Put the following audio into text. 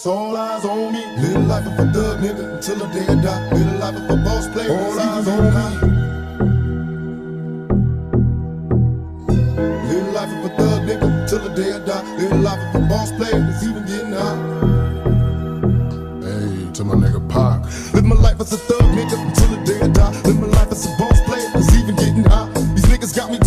All eyes on me. Live life of a thug nigga until the day I die. Live life of a boss player. All eyes on me. Live life of a thug nigga until the day I die. Live life of a boss player that's even getting high. Hey, to my nigga Pac. Live my life as a thug nigga until the day I die. Live my life as a boss player that's even getting high. These niggas got me